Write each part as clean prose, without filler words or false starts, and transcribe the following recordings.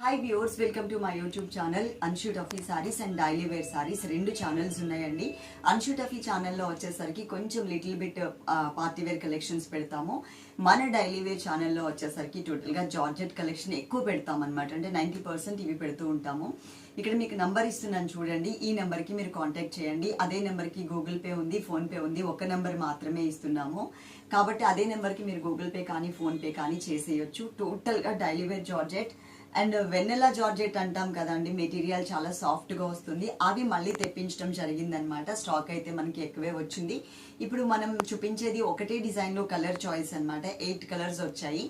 Hi viewers, welcome to my YouTube channel Anshu Taffy sarees and daily wear sarees. రెండు channels ఉన్నాయండి. Anshu Taffy ఛానల్లో వచ్చేసరికి కొంచెం little bit party wear collections పెడతాము. మన డైలీ వేర్ ఛానల్లో వచ్చేసరికి టోటల్గా జార్జెట్ కలెక్షన్ ఎక్కువ పెడతాం అనమాట. అంటే 90% ఇవి పెడుతూ ఉంటాము. ఇక్కడ మీకు నంబర్ ఇస్తున్నాను చూడండి. ఈ నెంబర్కి మీరు కాంటాక్ట్ చేయండి. అదే నెంబర్కి గూగుల్ పే ఉంది, ఫోన్పే ఉంది. ఒక నెంబర్ మాత్రమే ఇస్తున్నాము కాబట్టి అదే నెంబర్కి మీరు గూగుల్ పే కానీ ఫోన్పే కానీ చేసేయచ్చు. టోటల్గా daily wear georgette and Vennela georgette అంటాం కదండి, మెటీరియల్ చాలా సాఫ్ట్గా వస్తుంది. అవి మళ్ళీ తెప్పించడం జరిగిందనమాట. స్టాక్ అయితే మనకి ఎక్కువే వచ్చింది. ఇప్పుడు మనం చూపించేది ఒకటే డిజైన్లో కలర్ చాయిస్ అనమాట. 8 కలర్స్ వచ్చాయి.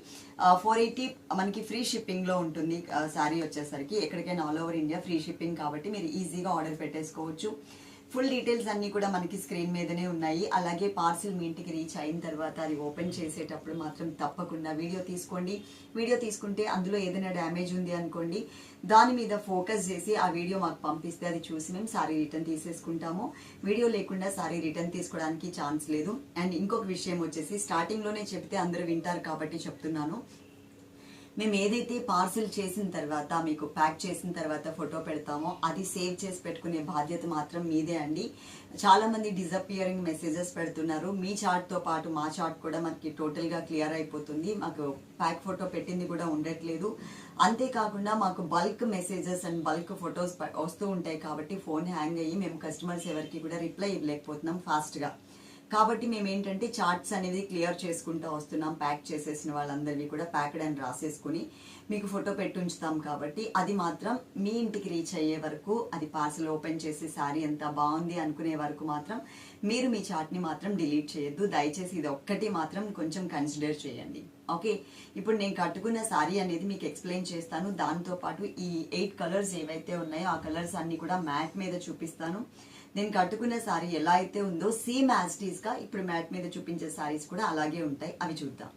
480 మనకి ఫ్రీ షిప్పింగ్లో ఉంటుంది. శారీ వచ్చేసరికి ఎక్కడికైనా all over India free shipping కాబట్టి మీరు ఈజీగా ఆర్డర్ పెట్టేసుకోవచ్చు. ఫుల్ డీటెయిల్స్ అన్నీ కూడా మనకి స్క్రీన్ మీదనే ఉన్నాయి. అలాగే పార్సిల్ మీ ఇంటికి రీచ్ అయిన తర్వాత అది ఓపెన్ చేసేటప్పుడు మాత్రం తప్పకుండా వీడియో తీసుకోండి. వీడియో తీసుకుంటే అందులో ఏదైనా డ్యామేజ్ ఉంది అనుకోండి, దాని మీద ఫోకస్ చేసి ఆ వీడియో మాకు పంపిస్తే అది చూసి మేము సారీ రిటర్న్ తీసేసుకుంటాము. వీడియో లేకుండా సారీ రిటర్న్ తీసుకోవడానికి ఛాన్స్ లేదు. అండ్ ఇంకొక విషయం వచ్చేసి, స్టార్టింగ్లోనే చెప్తే అందరూ వింటారు కాబట్టి చెప్తున్నాను. మేము ఏదైతే పార్సిల్ చేసిన తర్వాత మీకు ప్యాక్ చేసిన తర్వాత ఫోటో పెడతామో అది సేవ్ చేసి పెట్టుకునే బాధ్యత మాత్రం మీదే అండి. చాలా మంది డిజపియరింగ్ మెసేజెస్ పెడుతున్నారు. మీ చార్ట్తో పాటు మా చార్ట్ కూడా మనకి టోటల్గా క్లియర్ అయిపోతుంది. మాకు ప్యాక్ ఫోటో పెట్టింది కూడా ఉండట్లేదు. అంతేకాకుండా మాకు bulk messages and bulk photos వస్తూ ఉంటాయి కాబట్టి ఫోన్ హ్యాంగ్ అయ్యి మేము కస్టమర్స్ ఎవరికి కూడా రిప్లై ఇవ్వలేకపోతున్నాం ఫాస్ట్గా. కాబట్టి మేము ఏంటంటే చార్ట్స్ అనేది క్లియర్ చేసుకుంటూ వస్తున్నాం. ప్యాక్ చేసేసిన వాళ్ళందరినీ కూడా ప్యాక్డ్ అని రాసేసుకుని మీకు ఫోటో పెట్టి ఉంచుతాం కాబట్టి అది మాత్రం మీ ఇంటికి రీచ్ అయ్యే వరకు, అది పార్సల్ ఓపెన్ చేసి శారీ ఎంత బాగుంది అనుకునే వరకు మాత్రం మీరు మీ చార్ట్ని మాత్రం డిలీట్ చేయొద్దు. దయచేసి ఇది ఒక్కటి మాత్రం కొంచెం కన్సిడర్ చేయండి. ఓకే, ఇప్పుడు నేను కట్టుకున్న శారీ అనేది మీకు ఎక్స్ప్లెయిన్ చేస్తాను. దాంతోపాటు ఈ 8 కలర్స్ ఏవైతే ఉన్నాయో ఆ కలర్స్ అన్ని కూడా మ్యాట్ మీద చూపిస్తాను. నేను కట్టుకున్న శారీ ఎలా అయితే ఉందో సేమ్ యాజ్ ఇట్ ఈస్ గా ఇప్పుడు మ్యాట్ మీద చూపించే శారీస్ కూడా అలాగే ఉంటాయి. అవి చూద్దాం.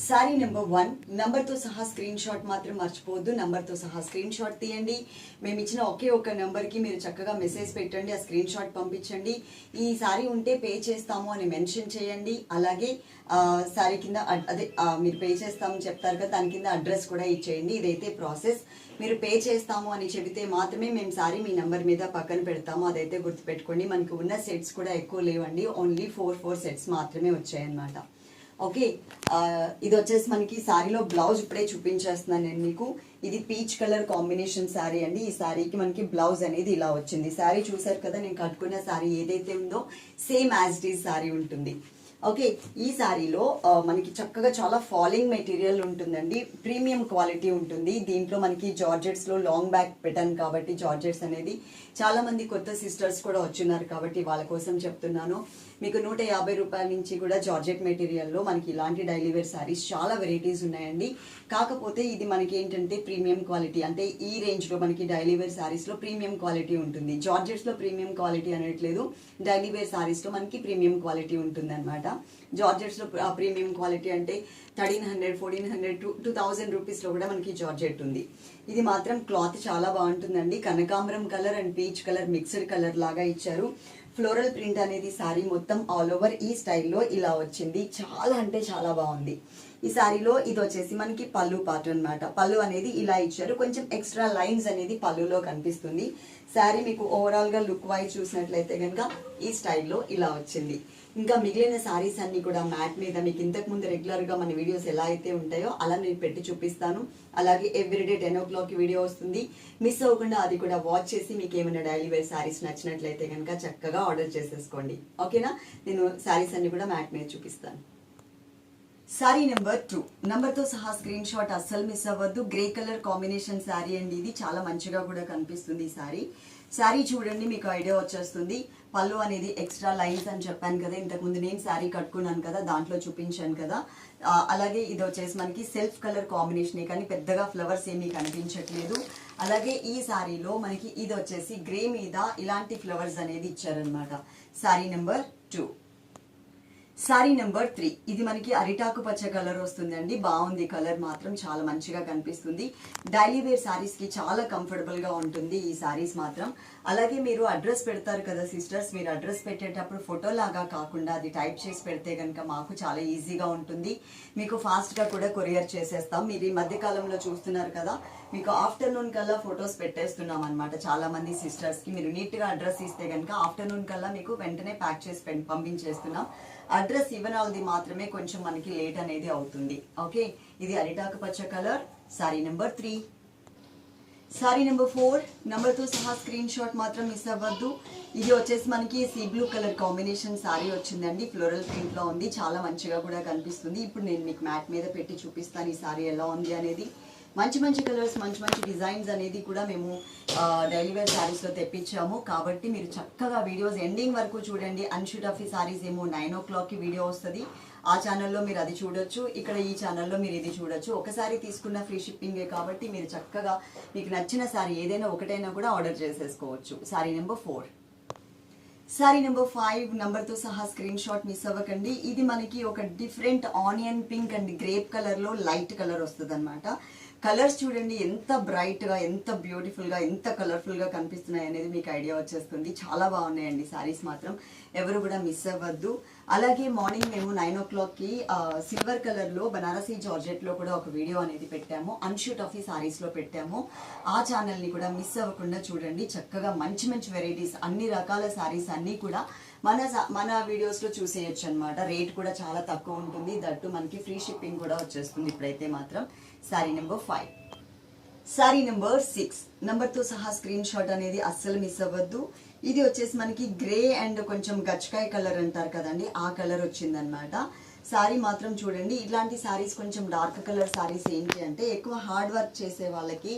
శారీ నెంబర్ 1 నంబర్తో సహా స్క్రీన్ షాట్ మాత్రం మర్చిపోవద్దు. నంబర్తో సహా స్క్రీన్ షాట్ తీయండి. మేము ఇచ్చిన ఒకే ఒక నెంబర్కి మీరు చక్కగా మెసేజ్ పెట్టండి, ఆ స్క్రీన్ షాట్ పంపించండి. ఈ శారీ ఉంటే పే చేస్తాము అని మెన్షన్ చేయండి. అలాగే శారీ కింద అదే మీరు పే చేస్తామని చెప్తారు కదా, దాని కింద అడ్రస్ కూడా ఇచ్చేయండి. ఇదైతే ప్రాసెస్. మీరు పే చేస్తాము అని చెబితే మాత్రమే మేము శారీ మీ నెంబర్ మీద పక్కన పెడతాము. అదైతే గుర్తుపెట్టుకోండి. మనకు ఉన్న సెట్స్ కూడా ఎక్కువ లేవండి. ఓన్లీ 4 సెట్స్ మాత్రమే వచ్చాయన్నమాట. ఓకే, ఇది వచ్చేసి మనకి శారీలో బ్లౌజ్ ఇప్పుడే చూపించేస్తున్నాను నేను మీకు. ఇది పీచ్ కలర్ కాంబినేషన్ శారీ అండి. ఈ శారీకి మనకి బ్లౌజ్ అనేది ఇలా వచ్చింది. శారీ చూసారు కదా, నేను కట్టుకున్న శారీ ఏదైతే ఉందో same as it is sari ఉంటుంది. ఓకే, ఈ శారీలో మనకి చక్కగా చాలా ఫాలింగ్ మెటీరియల్ ఉంటుందండి. ప్రీమియం క్వాలిటీ ఉంటుంది. దీంట్లో మనకి జార్జెట్స్లో లాంగ్ బ్యాక్ పెట్టాను కాబట్టి జార్జెట్స్ అనేది చాలా మంది కొత్త సిస్టర్స్ కూడా వచ్చున్నారు కాబట్టి వాళ్ళ కోసం చెప్తున్నాను. మీకు 150 రూపాయల నుంచి కూడా జార్జెట్ మెటీరియల్లో మనకి ఇలాంటి డైలీ వేర్ శారీస్ చాలా వెరైటీస్ ఉన్నాయండి. కాకపోతే ఇది మనకి ఏంటంటే ప్రీమియం క్వాలిటీ, అంటే ఈ రేంజ్లో మనకి డైలీ వేర్ శారీస్లో ప్రీమియం క్వాలిటీ ఉంటుంది. జార్జెట్స్లో ప్రీమియం క్వాలిటీ అనట్లేదు, డైలీ వేర్ శారీస్లో మనకి ప్రీమియం క్వాలిటీ ఉంటుంది అనమాట. జార్జెట్స్లో ప్రీమియం క్వాలిటీ అంటే 1300, 1400, 2000 రూపీస్లో కూడా మనకి జార్జెట్ ఉంది. ఇది మాత్రం క్లాత్ చాలా బాగుంటుందండి. కనకాంబరం colour and peach colour mixed colour లాగా ఇచ్చారు. ఫ్లోరల్ ప్రింట్ అనేది శారీ మొత్తం ఆల్ ఓవర్ ఈ స్టైల్లో ఇలా వచ్చింది. చాలా అంటే చాలా బాగుంది. ఈ శారీలో ఇది వచ్చేసి మనకి పళ్ళు పార్ట్ అనమాట. పళ్ళు అనేది ఇలా ఇచ్చారు. కొంచెం ఎక్స్ట్రా లైన్స్ అనేది పళ్ళులో కనిపిస్తుంది. శారీ మీకు ఓవరాల్గా లుక్ వైజ్ చూసినట్లయితే కనుక ఈ స్టైల్లో ఇలా వచ్చింది. ఇంకా మిగిలిన శారీస్ అన్ని కూడా మ్యాట్ మీద మీకు ఇంతకుముందు రెగ్యులర్గా మన వీడియోస్ ఎలా అయితే ఉంటాయో అలా నేను పెట్టి చూపిస్తాను. అలాగే ఎవ్రీడే 10 o'clock వీడియో వస్తుంది. మిస్ అవ్వకుండా అది కూడా వాచ్ చేసి మీకు ఏమైనా డైలీ వేర్ శారీస్ నచ్చినట్లయితే కనుక చక్కగా ఆర్డర్ చేసేసుకోండి. ఓకేనా, నేను శారీస్ అన్ని కూడా మ్యాట్ మీద చూపిస్తాను. శారీ నెంబర్ 2 నంబర్తో సహా స్క్రీన్ షాట్ అస్సలు మిస్ అవ్వద్దు. గ్రే కలర్ కాంబినేషన్ శారీ అండి. ఇది చాలా మంచిగా కూడా కనిపిస్తుంది. శారీ చూడండి, మీకు ఐడియా వచ్చేస్తుంది. పళ్ళు అనేది ఎక్స్ట్రా లైన్స్ అని చెప్పాను కదా ఇంతకుముందు, నేను శారీ కట్టుకున్నాను కదా దాంట్లో చూపించాను కదా. అలాగే ఇది వచ్చేసి మనకి సెల్ఫ్ కలర్ కాంబినేషనే కానీ పెద్దగా ఫ్లవర్స్ ఏమీ కనిపించట్లేదు. అలాగే ఈ శారీలో మనకి ఇది వచ్చేసి గ్రే మీద ఇలాంటి ఫ్లవర్స్ అనేది ఇచ్చారనమాట. శారీ నెంబర్ 2. సారీ నెంబర్ 3, ఇది మనకి అరిటాకు పచ్చ కలర్ వస్తుందండి. బాగుంది, కలర్ మాత్రం చాలా మంచిగా కనిపిస్తుంది. డైలీ వేర్ సారీస్ కి చాలా కంఫర్టబుల్ గా ఉంటుంది ఈ సారీస్ మాత్రం. అలాగే మీరు అడ్రస్ పెడతారు కదా సిస్టర్స్, మీరు అడ్రస్ పెట్టేటప్పుడు ఫోటో లాగా కాకుండా అది టైప్ చేసి పెడితే కనుక మాకు చాలా ఈజీగా ఉంటుంది. మీకు ఫాస్ట్ గా కూడా కొరియర్ చేసేస్తాం. మీరు ఈ మధ్య కాలంలో చూస్తున్నారు కదా, మీకు ఆఫ్టర్నూన్ కల్లా ఫొటోస్ పెట్టేస్తున్నాం అనమాట. చాలా మంది సిస్టర్స్ కి మీరు నీట్ గా అడ్రస్ ఇస్తే కనుక ఆఫ్టర్నూన్ కల్లా మీకు వెంటనే ప్యాక్ చేసి పంపించేస్తున్నాం. అడ్రస్ ఇవ్వనాలది మాత్రమే కొంచెం మనకి లేట్ అనేది అవుతుంది. ఓకే, ఇది అరిటాకు పచ్చ colour sorry number 3. Sorry number 4 number తో సహా స్క్రీన్ షాట్ మాత్రం మిస్ అవ్వద్దు. ఇది వచ్చేసి మనకి sea blue colour combination sorry వచ్చిందండి. ఫ్లోరల్ ప్రింట్ లో ఉంది, చాలా మంచిగా కూడా కనిపిస్తుంది. ఇప్పుడు నేను మీకు మ్యాట్ మీద పెట్టి చూపిస్తాను ఈ సారీ ఎలా ఉంది అనేది. మంచి మంచి కలర్స్, మంచి మంచి డిజైన్స్ అనేది కూడా మేము డైలీ వేర్ శారీస్లో తెప్పించాము. కాబట్టి మీరు చక్కగా వీడియోస్ ఎండింగ్ వరకు చూడండి. అన్షు టఫీ శారీస్ ఏమో 9 o'clockకి వీడియో వస్తుంది. ఆ ఛానల్లో మీరు అది చూడొచ్చు, ఇక్కడ ఈ ఛానల్లో మీరు ఇది చూడొచ్చు. ఒకసారి తీసుకున్న ఫ్రీ షిప్పింగే కాబట్టి మీరు చక్కగా మీకు నచ్చిన శారీ ఏదైనా ఒకటైనా కూడా ఆర్డర్ చేసేసుకోవచ్చు. శారీ నెంబర్ 4. సారీ నెంబర్ 5 నంబర్తో సహా స్క్రీన్ షాట్ మిస్ అవ్వకండి. ఇది మనకి ఒక different onion pink and grape కలర్లో లైట్ కలర్ వస్తుంది అనమాట. కలర్స్ చూడండి ఎంత బ్రైట్గా, ఎంత బ్యూటిఫుల్గా, ఎంత కలర్ఫుల్గా కనిపిస్తున్నాయి అనేది మీకు ఐడియా వచ్చేస్తుంది. చాలా బాగున్నాయండి సారీస్ మాత్రం, ఎవరు కూడా మిస్ అవ్వద్దు. అలాగే మార్నింగ్ మేము 9 o'clockకి సిల్వర్ కలర్లో బనారసీ జార్జెట్లో కూడా ఒక వీడియో అనేది పెట్టాము. అన్షు టఫీ సారీస్లో పెట్టాము. ఆ ఛానల్ని కూడా మిస్ అవ్వకుండా చూడండి. చక్కగా మంచి మంచి వెరైటీస్, అన్ని రకాల సారీస్ అన్నీ కూడా మన వీడియోస్లో చూసేయచ్చు అనమాట. రేట్ కూడా చాలా తక్కువ ఉంటుంది. దట్టు మనకి ఫ్రీ షిప్పింగ్ కూడా వచ్చేస్తుంది ఇప్పుడైతే మాత్రం. Sorry number 5. సారీ నెంబర్ 6 నంబర్తో సహా స్క్రీన్ షాట్ అనేది అస్సలు మిస్ అవ్వద్దు. ఇది వచ్చేసి మనకి గ్రే అండ్ కొంచెం గచ్చకాయ కలర్ అంటారు కదండి, ఆ కలర్ వచ్చిందనమాట. సారీ మాత్రం చూడండి, ఇట్లాంటి సారీస్ కొంచెం డార్క్ కలర్ సారీస్ ఏంటి అంటే ఎక్కువ హార్డ్ వర్క్ చేసే వాళ్ళకి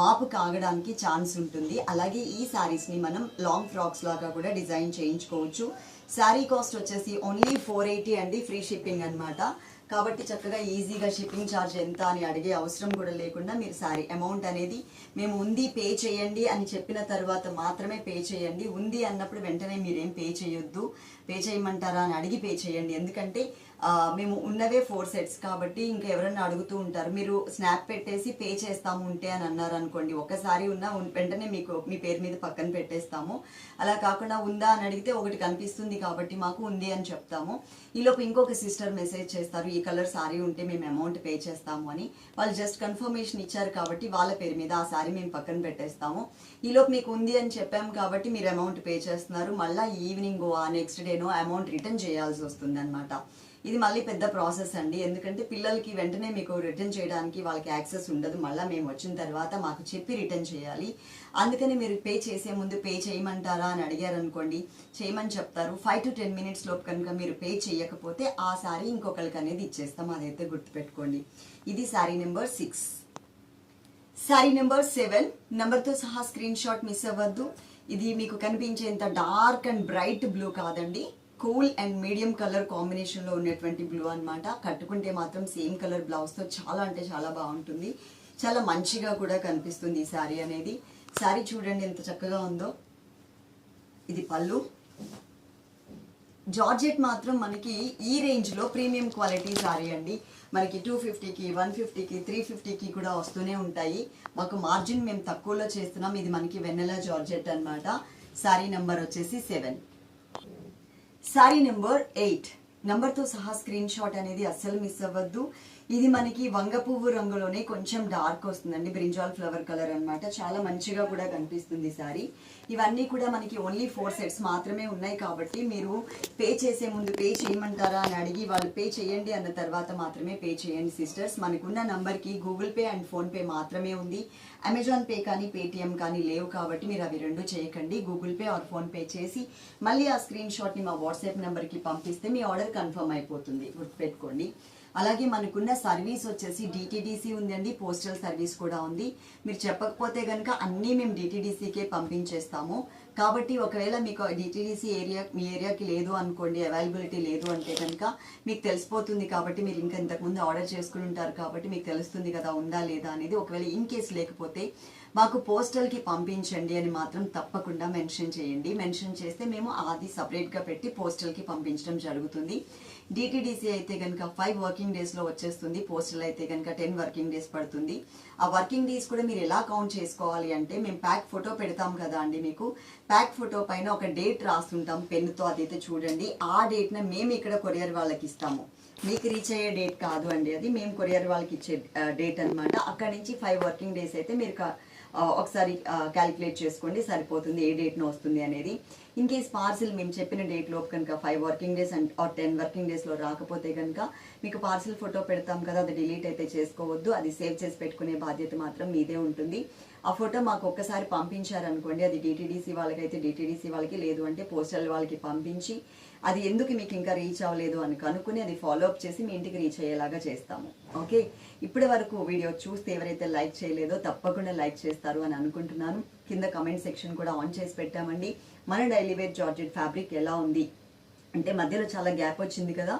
మాపు కాగడానికి ఛాన్స్ ఉంటుంది. అలాగే ఈ సారీస్ని మనం లాంగ్ ఫ్రాక్స్ లాగా కూడా డిజైన్ చేయించుకోవచ్చు. శారీ కాస్ట్ వచ్చేసి ఓన్లీ 480 అండి, ఫ్రీ షిప్పింగ్ అనమాట. కాబట్టి చక్కగా ఈజీగా షిప్పింగ్ ఛార్జ్ ఎంత అని అడిగే అవసరం కూడా లేకుండా మీరు శారీ అమౌంట్ అనేది మేము ఉంది పే చేయండి అని చెప్పిన తర్వాత మాత్రమే పే చేయండి. ఉంది అన్నప్పుడు వెంటనే మీరేం పే చేయొద్దు. పే చేయమంటారా అని అడిగి పే చేయండి. ఎందుకంటే మేము ఉన్నవే 4 sets కాబట్టి ఇంకా ఎవరన్నా అడుగుతూ ఉంటారు. మీరు స్నాప్ పెట్టేసి పే చేస్తాము ఉంటే అని అన్నారు అనుకోండి, ఒకసారి ఉన్నా వెంటనే మీకు మీ పేరు మీద పక్కన పెట్టేస్తాము. అలా కాకుండా ఉందా అని అడిగితే ఒకటి కనిపిస్తుంది కాబట్టి మాకు ఉంది అని చెప్తాము. ఈలోపు ఇంకొక సిస్టర్ మెసేజ్ చేస్తారు, ఈ కలర్ సారీ ఉంటే మేము అమౌంట్ పే చేస్తాము అని. వాళ్ళు జస్ట్ కన్ఫర్మేషన్ ఇచ్చారు కాబట్టి వాళ్ళ పేరు మీద ఆ సారీ మేము పక్కన పెట్టేస్తాము. ఈలోపు మీకు ఉంది అని చెప్పాము కాబట్టి మీరు అమౌంట్ పే చేస్తున్నారు. మళ్ళీ ఈవినింగ్ నెక్స్ట్ డేనో అమౌంట్ రిటర్న్ చేయాల్సి వస్తుంది అనమాట. ఇది మళ్ళీ పెద్ద ప్రాసెస్ అండి. ఎందుకంటే పిల్లలకి వెంటనే మీకు రిటర్న్ చేయడానికి వాళ్ళకి యాక్సెస్ ఉండదు. మళ్ళీ మేము వచ్చిన తర్వాత మాకు చెప్పి రిటర్న్ చేయాలి. అందుకని మీరు పే చేసే ముందు పే చేయమంటారా అని అడిగారు అనుకోండి, చేయమని చెప్తారు. 5 to 10 minutes లోపు కనుక మీరు పే చేయకపోతే ఆ సారీ ఇంకొకరికి అనేది ఇచ్చేస్తాం. అదైతే గుర్తుపెట్టుకోండి. ఇది సారీ నెంబర్ 6. సారీ నెంబర్ 7 నెంబర్తో సహా స్క్రీన్ షాట్ మిస్ అవ్వద్దు. ఇది మీకు కనిపించేంత డార్క్ అండ్ బ్రైట్ బ్లూ కాదండి, కూల్ అండ్ మీడియం కలర్ కాంబినేషన్లో ఉన్నటువంటి బ్లూ అనమాట. కట్టుకుంటే మాత్రం సేమ్ కలర్ బ్లౌజ్తో చాలా అంటే చాలా బాగుంటుంది. చాలా మంచిగా కూడా కనిపిస్తుంది ఈ శారీ అనేది. శారీ చూడండి ఎంత చక్కగా ఉందో. ఇది పళ్ళు. జార్జెట్ మాత్రం మనకి ఈ రేంజ్లో ప్రీమియం క్వాలిటీ శారీ అండి. మనకి 250కి, 150కి, 350కి కూడా వస్తూనే ఉంటాయి. మాకు మార్జిన్ మేము తక్కువలో చేస్తున్నాం. ఇది మనకి వెన్నెల జార్జెట్ అనమాట. శారీ నెంబర్ వచ్చేసి 7. సారీ నెంబర్ 8 నంబర్తో సహా స్క్రీన్ షాట్ అనేది అస్సలు మిస్ అవ్వద్దు. ఇది మనకి వంగ పువ్వు రంగులోనే కొంచెం డార్క్ వస్తుందండి, బ్రింజాల్ ఫ్లవర్ కలర్ అనమాట. చాలా మంచిగా కూడా కనిపిస్తుంది సారీ. ఇవన్నీ కూడా మనకి ఓన్లీ 4 sets మాత్రమే ఉన్నాయి కాబట్టి మీరు పే చేసే ముందు పే చేయమంటారా అని అడిగి వాళ్ళు పే చేయండి అన్న తర్వాత మాత్రమే పే చేయండి సిస్టర్స్. మనకున్న నంబర్కి గూగుల్ పే అండ్ ఫోన్పే మాత్రమే ఉంది. అమెజాన్ పే కానీ పేటిఎం కానీ లేవు కాబట్టి మీరు అవి రెండు చేయకండి. గూగుల్ పే ఆర్ ఫోన్పే చేసి మళ్ళీ ఆ స్క్రీన్ షాట్ని మా వాట్సాప్ నెంబర్కి పంపిస్తే మీ ఆర్డర్ కన్ఫర్మ్ అయిపోతుంది, గుర్తుపెట్టుకోండి. అలాగే మనకున్న సర్వీస్ వచ్చేసి డిటిడిసి ఉందండి, పోస్టల్ సర్వీస్ కూడా ఉంది. మీరు చెప్పకపోతే కనుక అన్నీ మేము డిటిడిసికే పంపించేస్తాము. కాబట్టి ఒకవేళ మీకు డిటీడీసీ ఏరియా మీ ఏరియాకి లేదు అనుకోండి, అవైలబిలిటీ లేదు అంటే కనుక మీకు తెలిసిపోతుంది. కాబట్టి మీరు ఇంకా ఇంతకుముందు ఆర్డర్ చేసుకుని ఉంటారు కాబట్టి మీకు తెలుస్తుంది కదా ఉందా లేదా అనేది. ఒకవేళ ఇన్ కేసు లేకపోతే మాకు పోస్టల్కి పంపించండి అని మాత్రం తప్పకుండా మెన్షన్ చేయండి. మెన్షన్ చేస్తే మేము అది సపరేట్గా పెట్టి పోస్టల్కి పంపించడం జరుగుతుంది. డిటీడీసీ అయితే కనుక 5 వర్కింగ్ డేస్లో వచ్చేస్తుంది. పోస్టల్ అయితే కనుక 10 వర్కింగ్ డేస్ పడుతుంది. ఆ వర్కింగ్ డేస్ కూడా మీరు ఎలా కౌంట్ చేసుకోవాలి అంటే, మేము ప్యాక్ ఫోటో పెడతాం కదా అండి, మీకు ప్యాక్ ఫోటో పైన ఒక డేట్ రాస్తుంటాం పెన్నుతో, అదైతే చూడండి. ఆ డేట్ని మేము ఇక్కడ కొరియర్ వాళ్ళకి ఇస్తాము. మీకు రీచ్ అయ్యే డేట్ కాదు అండి, అది మేము కొరియర్ వాళ్ళకి ఇచ్చే డేట్ అనమాట. అక్కడ నుంచి 5 వర్కింగ్ డేస్ అయితే మీరు ఒకసారి క్యాలిక్యులేట్ చేసుకోండి, సరిపోతుంది ఏ డేట్ను వస్తుంది అనేది. ఇన్ కేస్ పార్సిల్ మేము చెప్పిన డేట్ లోపు కనుక 5 వర్కింగ్ డేస్ అండ్ 10 వర్కింగ్ డేస్లో రాకపోతే కనుక మీకు పార్సిల్ ఫోటో పెడతాం కదా, అది డిలీట్ అయితే చేసుకోవద్దు. అది సేవ్ చేసి పెట్టుకునే బాధ్యత మాత్రం మీదే ఉంటుంది. ఆ ఫోటో మాకు ఒక్కసారి పంపించారనుకోండి, అది డిటీడీసీ వాళ్ళకైతే డిటీడీసీ వాళ్ళకి, లేదు అంటే పోస్టల్ వాళ్ళకి పంపించి అది ఎందుకు మీకు ఇంకా రీచ్ అవ్వలేదు అని కనుక్కుని అది ఫాలోఅప్ చేసి మీ ఇంటికి రీచ్ అయ్యేలాగా చేస్తాము. ఓకే, ఇప్పటి వరకు వీడియో చూస్తే ఎవరైతే లైక్ చేయలేదో తప్పకుండా లైక్ చేస్తారు అని అనుకుంటున్నాను. కింద కమెంట్ సెక్షన్ కూడా ఆన్ చేసి పెట్టామండి. మన డైలీ వేర్ జార్జెట్ ఫ్యాబ్రిక్ ఎలా ఉంది అంటే, మధ్యలో చాలా గ్యాప్ వచ్చింది కదా,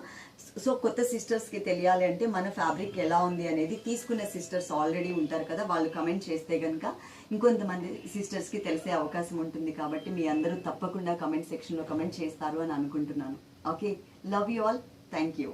సో కొత్త సిస్టర్స్కి తెలియాలి అంటే మన ఫ్యాబ్రిక్ ఎలా ఉంది అనేది తీసుకున్న సిస్టర్స్ ఆల్రెడీ ఉంటారు కదా, వాళ్ళు కమెంట్ చేస్తే కనుక ఇంకొంతమంది సిస్టర్స్కి తెలిసే అవకాశం ఉంటుంది. కాబట్టి మీ అందరూ తప్పకుండా కమెంట్ సెక్షన్లో కమెంట్ చేస్తారు అని అనుకుంటున్నాను. Okay, love you all, thank you.